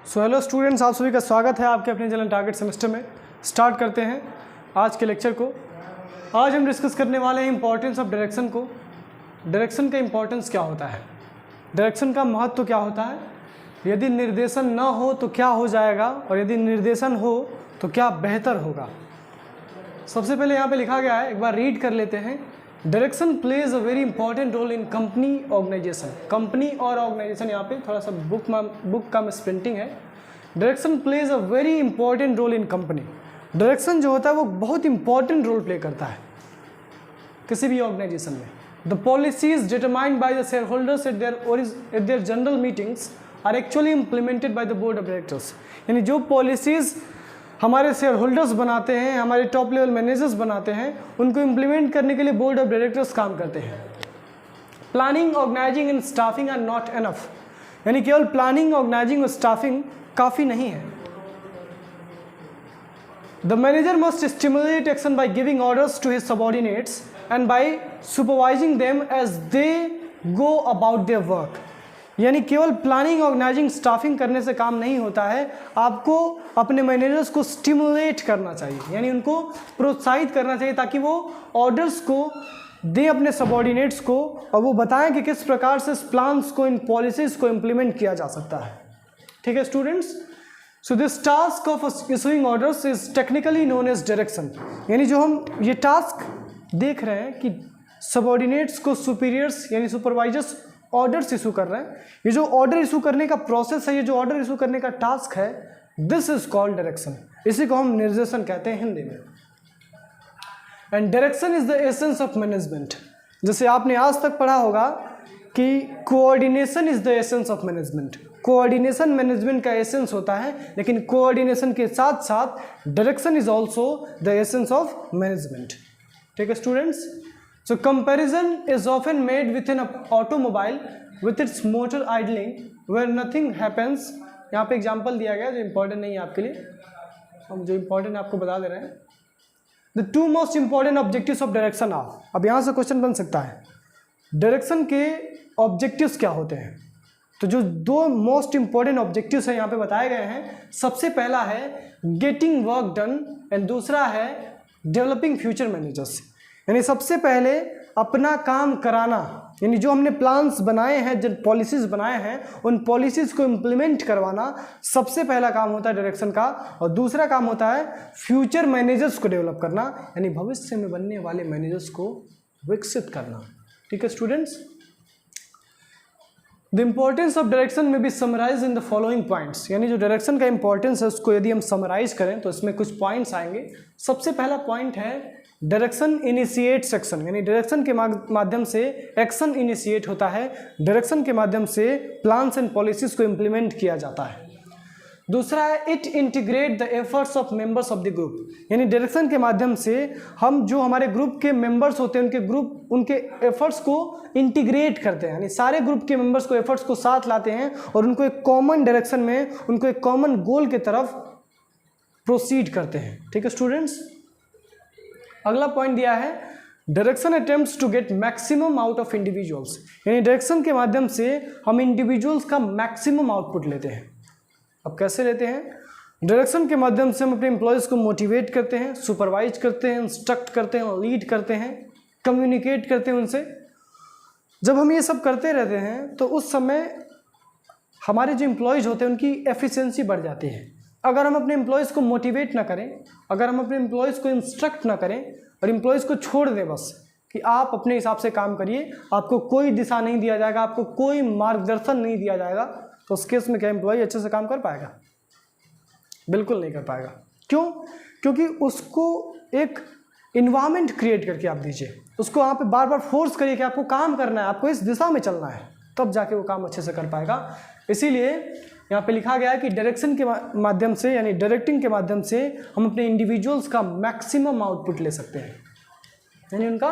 So hello students, आप सभी का स्वागत है आपके अपने चैनल टारगेट सेमेस्टर में। स्टार्ट करते हैं आज के लेक्चर को। आज हम डिस्कस करने वाले हैं इंपॉर्टेंस ऑफ डायरेक्शन को। डायरेक्शन का इंपॉर्टेंस क्या होता है, डायरेक्शन का महत्व क्या होता है, यदि निर्देशन न हो तो क्या हो जाएगा और यदि निर्देशन हो तो क्या बेहतर होगा। सबसे पहले यहाँ पे लिखा गया है, एक बार रीड कर लेते हैं। Direction plays a very important role in company organization. Company और ऑर्गेनाइजेशन, यहाँ पे थोड़ा सा बुक का मिसप्रिंटिंग है। Direction plays a very important role in company. Direction जो होता है वो बहुत इंपॉर्टेंट रोल प्ले करता है किसी भी ऑर्गेनाइजेशन में। The policies determined by the shareholders at their general meetings are actually implemented by the board of directors. यानी जो पॉलिसीज़ हमारे शेयर होल्डर्स बनाते हैं, हमारे टॉप लेवल मैनेजर्स बनाते हैं, उनको इम्प्लीमेंट करने के लिए बोर्ड ऑफ डायरेक्टर्स काम करते हैं। Planning, organizing and staffing are not enough. यानी केवल प्लानिंग, ऑर्गेनाइजिंग और स्टाफिंग काफ़ी नहीं है। The manager must stimulate action by giving orders to his subordinates and by supervising them as they go about their work. यानी केवल planning, organising, staffing करने से काम नहीं होता है, आपको अपने मैनेजर्स को स्टिमुलेट करना चाहिए, यानी उनको प्रोत्साहित करना चाहिए ताकि वो ऑर्डर्स को दें अपने सबऑर्डिनेट्स को और वो बताएं कि किस प्रकार से इस प्लान्स को, इन पॉलिसीज को इम्प्लीमेंट किया जा सकता है। ठीक है students, so this task of issuing orders is technically known as direction. यानी जो हम ये टास्क देख रहे हैं कि सबऑर्डिनेट्स को सुपीरियर्स यानी सुपरवाइजर्स ऑर्डर्स इशू कर रहे हैं, ये जो ऑर्डर इशू करने का प्रोसेस है, ये जो ऑर्डर इशू करने का टास्क है, दिस इज कॉल्ड डायरेक्शन। इसी को हम निर्देशन कहते हैं हिंदी में। And direction is the essence of management. जैसे आपने आज तक पढ़ा होगा कि coordination is the essence of management. Coordination management का एसेंस होता है, लेकिन कोऑर्डिनेशन के साथ साथ direction is also the essence of management. ठीक है students, so comparison is often made with an automobile with its motor idling where nothing happens। यहाँ पे एग्जाम्पल दिया गया जो इंपॉर्टेंट नहीं है आपके लिए, हम जो इंपॉर्टेंट आपको बता दे रहे हैं। The two most important objectives of direction are. अब यहाँ से क्वेश्चन बन सकता है, डायरेक्शन के ऑब्जेक्टिव्स क्या होते हैं। तो जो दो मोस्ट इंपॉर्टेंट ऑब्जेक्टिव्स हैं यहाँ पे बताए गए हैं, सबसे पहला है गेटिंग वर्क डन एंड दूसरा है डेवलपिंग फ्यूचर मैनेजर्स। यानी सबसे पहले अपना काम कराना, यानी जो हमने प्लान्स बनाए हैं, जो पॉलिसीज़ बनाए हैं, उन पॉलिसीज़ को इम्प्लीमेंट करवाना सबसे पहला काम होता है डायरेक्शन का। और दूसरा काम होता है फ्यूचर मैनेजर्स को डेवलप करना, यानी भविष्य में बनने वाले मैनेजर्स को विकसित करना। ठीक है students, the importance of direction may be summarise in the following points. यानी जो डायरेक्शन का इंपॉर्टेंस है उसको यदि हम समराइज करें तो इसमें कुछ पॉइंट्स आएंगे। सबसे पहला पॉइंट है डायरेक्शन इनिशिएट्स एक्शन। यानी डायरेक्शन के माध्यम से एक्शन इनिशिएट होता है, डायरेक्शन के माध्यम से प्लान्स एंड पॉलिसीज को इम्प्लीमेंट किया जाता है। दूसरा है it integrate the efforts of members of the group. यानी डायरेक्शन के माध्यम से हम जो हमारे ग्रुप के मेंबर्स होते हैं उनके एफर्ट्स को इंटीग्रेट करते हैं, यानी सारे ग्रुप के मेंबर्स को एफर्ट्स को साथ लाते हैं और उनको एक कॉमन डायरेक्शन में, उनको एक कॉमन गोल की तरफ प्रोसीड करते हैं। ठीक है स्टूडेंट्स, अगला पॉइंट दिया है direction attempts to get maximum out of individuals. यानी डायरेक्शन के माध्यम से हम इंडिविजुअल्स का मैक्सिमम आउटपुट लेते हैं। अब कैसे लेते हैं? डायरेक्शन के माध्यम से हम अपने एम्प्लॉयज़ को मोटिवेट करते हैं, सुपरवाइज करते हैं, इंस्ट्रक्ट करते हैं, लीड करते हैं, कम्युनिकेट करते हैं उनसे। जब हम ये सब करते रहते हैं तो उस समय हमारे जो एम्प्लॉयज़ होते हैं उनकी एफिशिएंसी बढ़ जाती है। अगर हम अपने एम्प्लॉयज़ को मोटिवेट ना करें, अगर हम अपने एम्प्लॉयज़ को इंस्ट्रक्ट ना करें और एम्प्लॉयज़ को छोड़ दें बस कि आप अपने हिसाब से काम करिए, आपको कोई दिशा नहीं दिया जाएगा, आपको कोई मार्गदर्शन नहीं दिया जाएगा, तो उस केस में क्या एम्प्लॉय अच्छे से काम कर पाएगा? बिल्कुल नहीं कर पाएगा। क्यों? क्योंकि उसको एक इन्वायरमेंट क्रिएट करके आप दीजिए, उसको आप बार बार फोर्स करिए कि आपको काम करना है, आपको इस दिशा में चलना है, तब जाके वो काम अच्छे से कर पाएगा। इसीलिए यहाँ पे लिखा गया है कि डायरेक्शन के माध्यम से, यानी डायरेक्टिंग के माध्यम से हम अपने इंडिविजुअल्स का मैक्सिमम आउटपुट ले सकते हैं, यानी उनका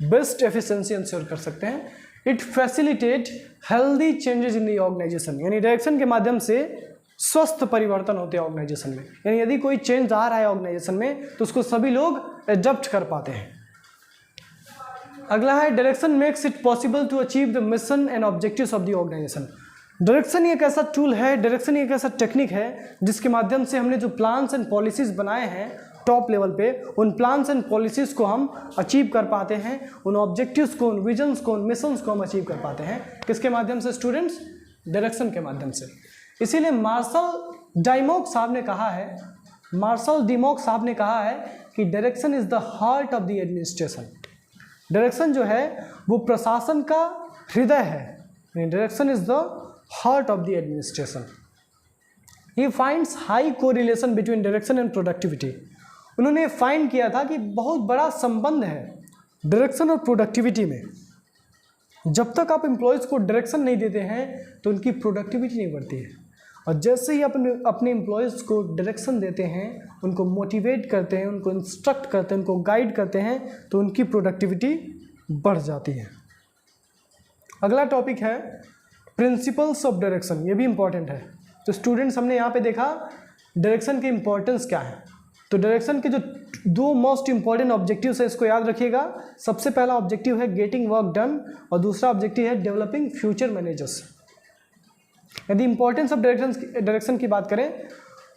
बेस्ट एफिशिएंसी इंश्योर कर सकते हैं। It facilitate healthy changes in the organization. यानी डायरेक्शन के माध्यम से स्वस्थ परिवर्तन होते हैं ऑर्गेनाइजेशन में, यानी यदि कोई चेंज आ रहा है ऑर्गेनाइजेशन में तो उसको सभी लोग एडॉप्ट कर पाते हैं। अगला है direction makes it possible to achieve the mission and objectives of the organization. Direction एक ऐसा टूल है, डायरेक्शन एक ऐसा टेक्निक है जिसके माध्यम से हमने जो प्लान्स एंड पॉलिसीज़ बनाए हैं टॉप लेवल पे, उन प्लान्स एंड पॉलिसीज़ को हम अचीव कर पाते हैं, उन ऑब्जेक्टिव्स को, उन विजन्स को, उन मिशंस को हम अचीव कर पाते हैं। किसके माध्यम से स्टूडेंट्स? डायरेक्शन के माध्यम से। इसीलिए मार्शल डिमॉक साहब ने कहा है, मार्शल डिमॉक साहब ने कहा है कि direction is the heart of the administration. Direction जो है वो प्रशासन का हृदय है, direction is the heart of the administration. He finds high correlation between direction and productivity. उन्होंने फाइंड किया था कि बहुत बड़ा संबंध है डायरेक्शन और प्रोडक्टिविटी में। जब तक आप एम्प्लॉयज़ को डायरेक्शन नहीं देते हैं तो उनकी प्रोडक्टिविटी नहीं बढ़ती है, और जैसे ही अपने एम्प्लॉयज़ को डायरेक्शन देते हैं, उनको मोटिवेट करते हैं, उनको इंस्ट्रक्ट करते हैं, उनको गाइड करते हैं, तो उनकी प्रोडक्टिविटी बढ़ जाती है। अगला टॉपिक है प्रिंसिपल्स ऑफ डायरेक्शन। ये भी इंपॉर्टेंट है। तो स्टूडेंट्स, हमने यहाँ पे देखा डायरेक्शन की इंपॉर्टेंस क्या है। तो डायरेक्शन के जो दो मोस्ट इंपॉर्टेंट ऑब्जेक्टिव्स है, इसको याद रखिएगा। सबसे पहला ऑब्जेक्टिव है गेटिंग वर्क डन, और दूसरा ऑब्जेक्टिव है डेवलपिंग फ्यूचर मैनेजर्स। यदि इंपॉर्टेंस ऑफ डायरेक्शन की बात करें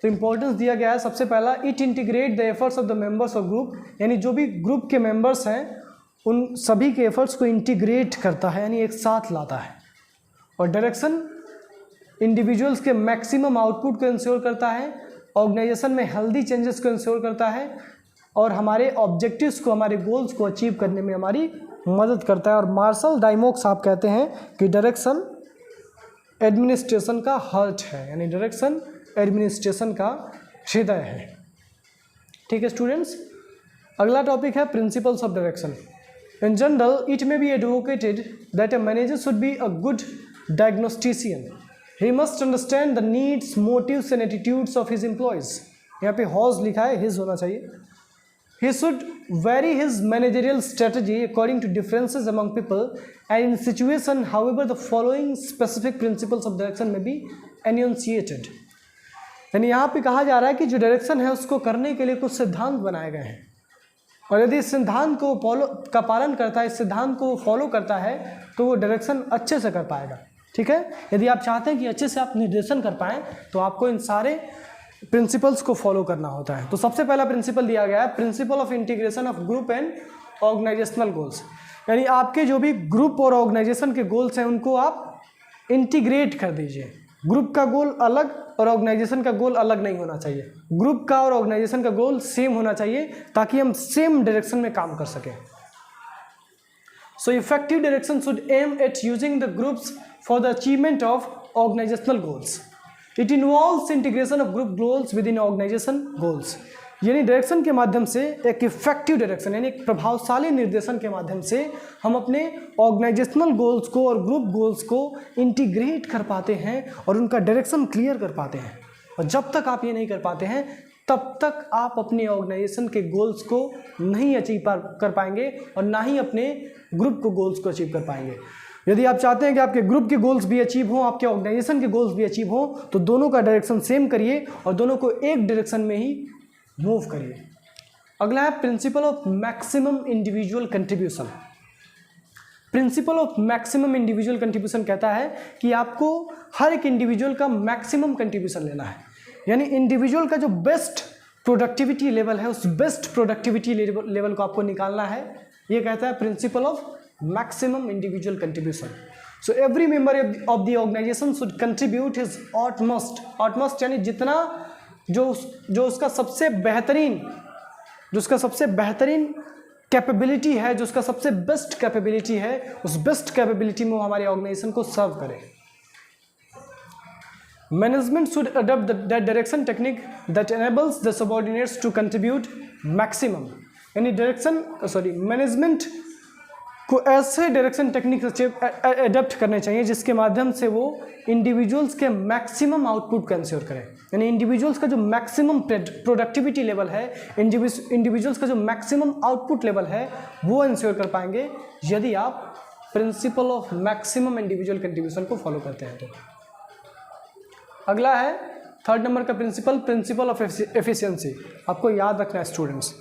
तो इंपॉर्टेंस दिया गया है सबसे पहला, it integrate the efforts of the members of group, यानी जो भी ग्रुप के मेंबर्स हैं उन सभी के एफर्ट्स को इंटीग्रेट करता है, यानी एक साथ लाता है। और डायरेक्शन इंडिविजुअल्स के मैक्सिमम आउटपुट को इंश्योर करता है, ऑर्गेनाइजेशन में हेल्दी चेंजेस को इंश्योर करता है, और हमारे ऑब्जेक्टिव्स को, हमारे गोल्स को अचीव करने में हमारी मदद करता है। और मार्शल डिमॉक साहब कहते हैं कि डायरेक्शन एडमिनिस्ट्रेशन का हार्ट है, यानी डायरेक्शन एडमिनिस्ट्रेशन का हृदय है। ठीक है स्टूडेंट्स, अगला टॉपिक है principles of direction. In general it may be advocated that a manager should be a good diagnostician. He must understand the needs, motives and attitudes of his employees. यहाँ पे हॉज लिखा है, his होना चाहिए। He should vary his managerial strategy according to differences among people and in situation, however, the following specific principles of direction may be enunciated. यानी यहाँ पे कहा जा रहा है कि जो डायरेक्शन है उसको करने के लिए कुछ सिद्धांत बनाए गए हैं, और यदि इस सिद्धांत को पालन करता है, इस सिद्धांत को फॉलो करता है, तो वो डायरेक्शन अच्छे से कर पाएगा। ठीक है, यदि आप चाहते हैं कि अच्छे से आप निर्देशन कर पाएँ तो आपको इन सारे प्रिंसिपल्स को फॉलो करना होता है। तो सबसे पहला प्रिंसिपल दिया गया है principle of integration of group and organizational goals, यानी आपके जो भी ग्रुप और ऑर्गेनाइजेशन के गोल्स हैं उनको आप इंटीग्रेट कर दीजिए। ग्रुप का गोल अलग और ऑर्गेनाइजेशन का गोल अलग नहीं होना चाहिए, ग्रुप का और ऑर्गेनाइजेशन का गोल सेम होना चाहिए ताकि हम सेम डायरेक्शन में काम कर सकें। So effective direction should aim at using the groups for the achievement of organizational goals. It involves integration of group goals within organization goals. यानी डायरेक्शन के माध्यम से एक इफेक्टिव डायरेक्शन, यानी एक प्रभावशाली निर्देशन के माध्यम से हम अपने ऑर्गेनाइजेशनल गोल्स को और ग्रुप गोल्स को इंटीग्रेट कर पाते हैं और उनका डायरेक्शन क्लियर कर पाते हैं। और जब तक आप ये नहीं कर पाते हैं तब तक आप अपने ऑर्गेनाइजेशन के गोल्स को नहीं अचीव कर पाएंगे और ना ही अपने ग्रुप को गोल्स को अचीव कर पाएंगे। यदि आप चाहते हैं कि आपके ग्रुप के गोल्स भी अचीव हों, आपके ऑर्गेनाइजेशन के गोल्स भी अचीव हों, तो दोनों का डायरेक्शन सेम करिए और दोनों को एक डायरेक्शन में ही मूव करिए। अगला है principle of maximum individual contribution. Principal of maximum individual contribution कहता है कि आपको हर एक इंडिविजुअल का मैक्सिमम कंट्रीब्यूशन लेना है, यानी इंडिविजुअल का जो बेस्ट प्रोडक्टिविटी लेवल है उस बेस्ट प्रोडक्टिविटी लेवल को आपको निकालना है। ये कहता है principle of maximum individual contribution. So every member of the organisation should contribute his utmost, यानी जितना जो उसका सबसे बेहतरीन कैपेबिलिटी है, जो उसका सबसे बेस्ट कैपेबिलिटी है, उस बेस्ट कैपेबिलिटी में वो हमारे ऑर्गेनाइजेशन को सर्व करे। Management should adopt that direction technique that enables the subordinates to contribute maximum, यानी मैनेजमेंट को ऐसे डायरेक्शन टेक्निक अडॉप्ट करने चाहिए जिसके माध्यम से वो इंडिविजुअल्स के मैक्सिमम आउटपुट का इंश्योर करें, यानी इंडिविजुअल्स का जो मैक्सिमम प्रोडक्टिविटी लेवल है, इंडिविजुअल्स का जो मैक्सिमम आउटपुट लेवल है वो इंश्योर कर पाएंगे यदि आप principal of maximum individual contribution को फॉलो करते हैं। तो अगला है 3rd नंबर का प्रिंसिपल ऑफ एफिशिएंसी। आपको याद रखना है स्टूडेंट्स,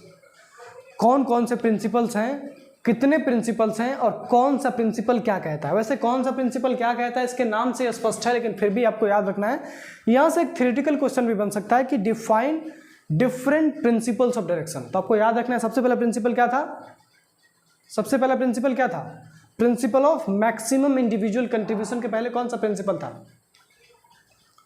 कौन कौन से प्रिंसिपल्स हैं कितने प्रिंसिपल्स हैं और कौन सा प्रिंसिपल क्या कहता है। वैसे कौन सा प्रिंसिपल क्या कहता है इसके नाम से स्पष्ट है, लेकिन फिर भी आपको याद रखना है। यहाँ से एक थ्योरेटिकल क्वेश्चन भी बन सकता है कि define different principles of direction. तो आपको याद रखना है सबसे पहला प्रिंसिपल क्या था, सबसे पहला प्रिंसिपल क्या था, principal of maximum individual contribution के पहले कौन सा प्रिंसिपल था।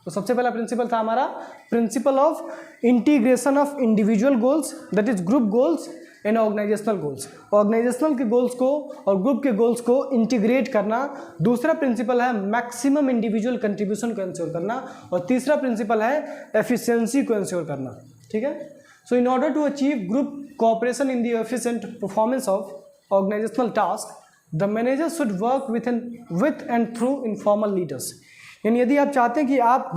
तो सबसे पहला प्रिंसिपल था हमारा principle of integration of individual goals, that is group goals and organizational goals. Organizational के गोल्स को और ग्रुप के गोल्स को इंटीग्रेट करना। दूसरा प्रिंसिपल है मैक्सिमम इंडिविजुअल कंट्रीब्यूशन को इंश्योर करना, और तीसरा प्रिंसिपल है एफिशिएंसी को इंश्योर करना। ठीक है। So in order to achieve group cooperation in the efficient performance of organisational task, the manager should work with and through informal leaders. यानी यदि आप चाहते हैं कि आप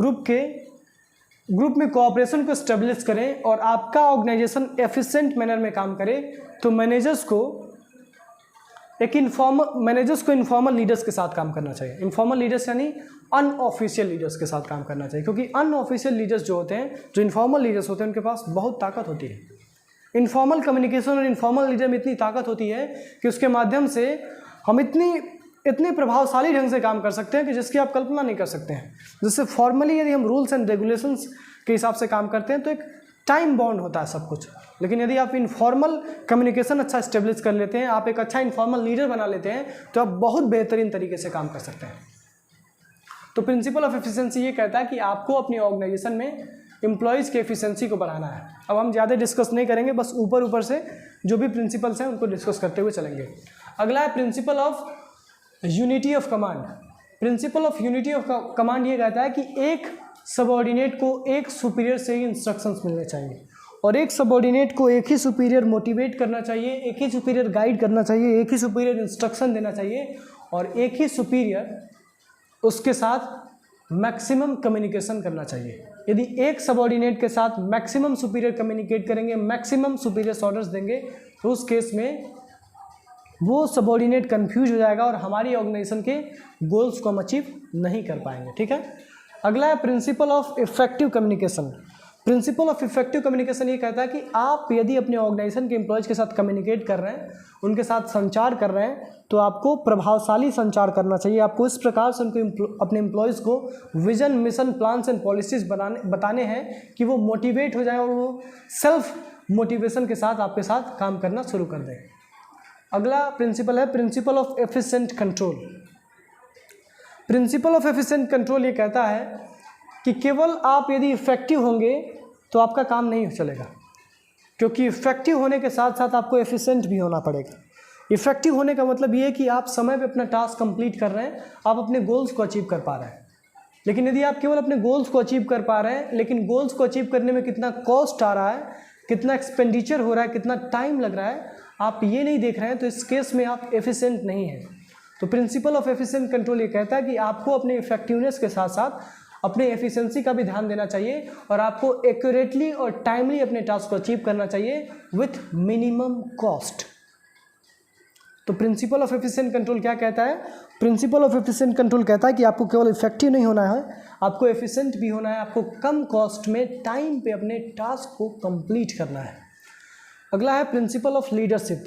ग्रुप में कोऑपरेशन को स्टेब्लिश करें और आपका ऑर्गेनाइजेशन एफिशिएंट मैनर में काम करे, तो मैनेजर्स को इनफॉर्मल लीडर्स के साथ काम करना चाहिए। इनफॉर्मल लीडर्स यानी अनऑफिशियल लीडर्स के साथ काम करना चाहिए, क्योंकि अनऑफिशियल लीडर्स जो होते हैं, जो इनफॉर्मल लीडर्स होते हैं, उनके पास बहुत ताकत होती है। इनफॉर्मल कम्युनिकेशन और इनफॉर्मल लीडर में इतनी ताकत होती है कि उसके माध्यम से हम इतने प्रभावशाली ढंग से काम कर सकते हैं कि जिसकी आप कल्पना नहीं कर सकते हैं। जैसे फॉर्मली यदि हम रूल्स एंड रेगुलेशंस के हिसाब से काम करते हैं तो एक टाइम बाउंड होता है सब कुछ, लेकिन यदि आप इनफॉर्मल कम्युनिकेशन अच्छा स्टेब्लिश कर लेते हैं, आप एक अच्छा इनफॉर्मल लीडर बना लेते हैं, तो आप बहुत बेहतरीन तरीके से काम कर सकते हैं। तो प्रिंसिपल ऑफ एफिशिएंसी ये कहता है कि आपको अपनी ऑर्गेनाइजेशन में एम्प्लॉयज़ की एफिशिएंसी को बढ़ाना है। अब हम ज़्यादा डिस्कस नहीं करेंगे, बस ऊपर से जो भी प्रिंसिपल्स हैं उनको डिस्कस करते हुए चलेंगे। अगला है principle of unity of command. Principle of unity of command ये कहता है कि एक सबऑर्डिनेट को एक सुपीरियर से ही इंस्ट्रक्शंस मिलने चाहिए, और एक सबऑर्डिनेट को एक ही सुपीरियर मोटिवेट करना चाहिए, एक ही सुपीरियर गाइड करना चाहिए, एक ही सुपीरियर इंस्ट्रक्शन देना चाहिए, और एक ही सुपीरियर उसके साथ मैक्सिमम कम्युनिकेशन करना चाहिए। यदि एक सबऑर्डिनेट के साथ मैक्सिमम सुपीरियर कम्युनिकेट करेंगे, मैक्सिमम सुपीरियर ऑर्डर्स देंगे, तो उस केस में वो सबऑर्डिनेट कंफ्यूज हो जाएगा और हमारी ऑर्गेनाइजेशन के गोल्स को हम अचीव नहीं कर पाएंगे। ठीक है। अगला है principle of effective communication. Principle of effective communication ये कहता है कि आप यदि अपने ऑर्गेनाइजेशन के एम्प्लॉयज़ के साथ कम्युनिकेट कर रहे हैं, उनके साथ संचार कर रहे हैं, तो आपको प्रभावशाली संचार करना चाहिए। आपको इस प्रकार से अपने एम्प्लॉयज़ को vision, mission, plans and policies बताने हैं कि वो मोटिवेट हो जाए और वो सेल्फ मोटिवेशन के साथ आपके साथ काम करना शुरू कर दें। अगला प्रिंसिपल है principle of efficient control. Principle of efficient control ये कहता है कि केवल आप यदि इफेक्टिव होंगे तो आपका काम नहीं चलेगा, क्योंकि इफेक्टिव होने के साथ साथ आपको एफिशिएंट भी होना पड़ेगा। इफेक्टिव होने का मतलब ये है कि आप समय पे अपना टास्क कंप्लीट कर रहे हैं, आप अपने गोल्स को अचीव कर पा रहे हैं। लेकिन यदि आप केवल अपने गोल्स को अचीव कर पा रहे हैं, लेकिन गोल्स को अचीव करने में कितना कॉस्ट आ रहा है, कितना एक्सपेंडिचर हो रहा है, कितना टाइम लग रहा है, आप ये नहीं देख रहे हैं, तो इस केस में आप एफिशिएंट नहीं हैं। तो प्रिंसिपल ऑफ एफिशिएंट कंट्रोल ये कहता है कि आपको अपने इफेक्टिवनेस के साथ साथ अपने एफिशिएंसी का भी ध्यान देना चाहिए, और आपको एक्यूरेटली और टाइमली अपने टास्क को अचीव करना चाहिए विथ मिनिमम कॉस्ट। तो प्रिंसिपल ऑफ एफिशिएंट कंट्रोल क्या कहता है? प्रिंसिपल ऑफ एफिशिएंट कंट्रोल कहता है कि आपको केवल इफेक्टिव नहीं होना है, आपको एफिशिएंट भी होना है, आपको कम कॉस्ट में टाइम पे अपने टास्क को कंप्लीट करना है। अगला है principle of leadership.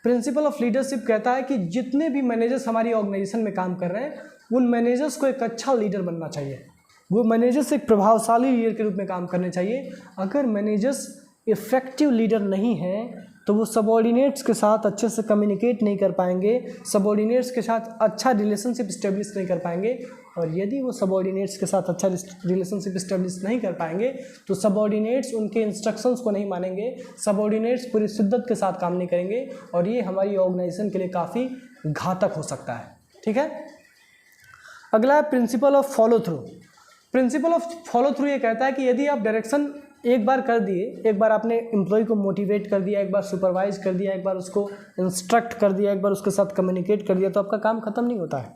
Principle of leadership कहता है कि जितने भी मैनेजर्स हमारी ऑर्गेनाइजेशन में काम कर रहे हैं, उन मैनेजर्स को एक अच्छा लीडर बनना चाहिए। वो मैनेजर्स एक प्रभावशाली लीडर के रूप में काम करने चाहिए। अगर मैनेजर्स इफेक्टिव लीडर नहीं हैं तो वो सबऑर्डिनेट्स के साथ अच्छे से कम्युनिकेट नहीं कर पाएंगे, सबऑर्डिनेट्स के साथ अच्छा रिलेशनशिप इस्टेब्लिश नहीं कर पाएंगे, और यदि वो सबऑर्डिनेट्स के साथ अच्छा रिलेशनशिप इस्टेब्लिश नहीं कर पाएंगे तो सबऑर्डिनेट्स उनके इंस्ट्रक्शंस को नहीं मानेंगे, सबऑर्डिनेट्स पूरी शिद्दत के साथ काम नहीं करेंगे, और ये हमारी ऑर्गेनाइजेशन के लिए काफ़ी घातक हो सकता है। ठीक है। अगला है principle of follow through. Principle of follow through ये कहता है कि यदि आप डायरेक्शन एक बार कर दिए, एक बार आपने एम्प्लॉय को मोटिवेट कर दिया, एक बार सुपरवाइज कर दिया, एक बार उसको इंस्ट्रक्ट कर दिया, एक बार उसके साथ कम्युनिकेट कर दिया, तो आपका काम ख़त्म नहीं होता है।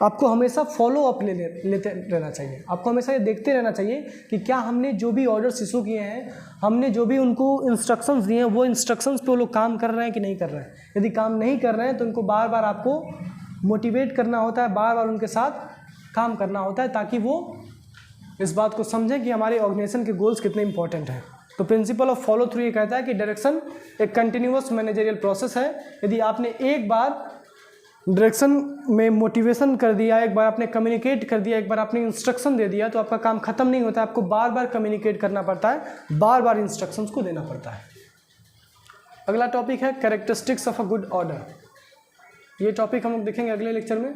आपको हमेशा फॉलो अप लेते रहना चाहिए। आपको हमेशा ये देखते रहना चाहिए कि क्या हमने जो भी ऑर्डर्स इशू किए हैं, हमने जो भी उनको इंस्ट्रक्शंस दिए हैं, वो इंस्ट्रक्शंस पे वो लोग काम कर रहे हैं कि नहीं कर रहे हैं। यदि काम नहीं कर रहे हैं तो उनको बार बार आपको मोटिवेट करना होता है, बार बार उनके साथ काम करना होता है, ताकि वो इस बात को समझें कि हमारे ऑर्गेनाइजेशन के गोल्स कितने इंपॉर्टेंट हैं। तो तो प्रिंसिपल ऑफ फॉलो थ्रू ये कहता है कि डायरेक्शन एक कंटिन्यूअस मैनेजरियल प्रोसेस है। यदि आपने एक बार डायरेक्शन में मोटिवेशन कर दिया, एक बार आपने कम्युनिकेट कर दिया, एक बार आपने इंस्ट्रक्शन दे दिया, तो आपका काम खत्म नहीं होता, आपको बार बार कम्युनिकेट करना पड़ता है, बार बार इंस्ट्रक्शंस को देना पड़ता है। अगला टॉपिक है characteristics of a good order. ये टॉपिक हम लोग देखेंगे अगले लेक्चर में।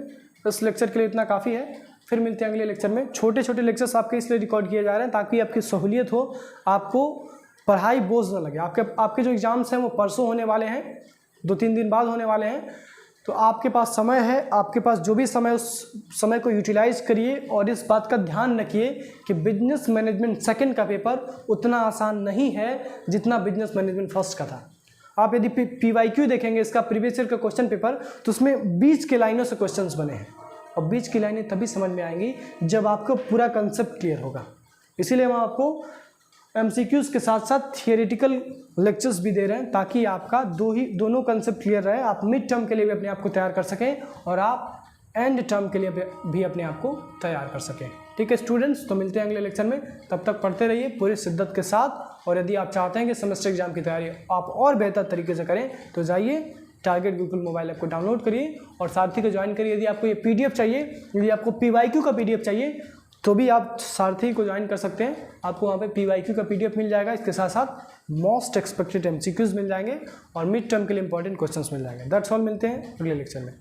इस लेक्चर के लिए इतना काफ़ी है, फिर मिलते हैं अगले लेक्चर में। छोटे छोटे लेक्चर्स आपके इसलिए रिकॉर्ड किए जा रहे हैं ताकि आपकी सहूलियत हो, आपको पढ़ाई बोझ ना लगे। आपके जो एग्ज़ाम्स हैं वो परसों होने वाले हैं, 2-3 दिन बाद होने वाले हैं, तो आपके पास समय है, आपके पास जो भी समय उस समय को यूटिलाइज करिए और इस बात का ध्यान रखिए कि बिजनेस मैनेजमेंट सेकंड का पेपर उतना आसान नहीं है जितना बिजनेस मैनेजमेंट फर्स्ट का था। आप यदि PYQ देखेंगे इसका प्रीवियस ईयर का क्वेश्चन पेपर, तो उसमें बीच के लाइनों से क्वेश्चंस बने हैं और बीच की लाइनें तभी समझ में आएंगी जब आपको पूरा कंसेप्ट क्लियर होगा। इसीलिए हम आपको MCQs के साथ साथ थियोरेटिकल लेक्चर्स भी दे रहे हैं ताकि आपका दोनों कंसेप्ट क्लियर रहे, आप मिड टर्म के लिए भी अपने आप को तैयार कर सकें और आप एंड टर्म के लिए भी अपने आप को तैयार कर सकें। ठीक है स्टूडेंट्स, तो मिलते हैं अगले लेक्चर में। तब तक पढ़ते रहिए पूरी शिद्दत के साथ, और यदि आप चाहते हैं कि सेमेस्टर एग्जाम की तैयारी आप और बेहतर तरीके से करें तो जाइए टारगेट गूगल मोबाइल ऐप को डाउनलोड करिए और सारथी को ज्वाइन करिए। यदि आपको ये PDF चाहिए, यदि आपको PYQ का PDF चाहिए तो भी आप सारथी को ज्वाइन कर सकते हैं। आपको वहाँ पे PYQ का PDF मिल जाएगा, इसके साथ साथ मोस्ट एक्सपेक्टेड MCQs मिल जाएंगे और मिड टर्म के लिए इंपॉर्टेंट क्वेश्चंस मिल जाएंगे। दैट्स ऑल, मिलते हैं अगले लेक्चर में।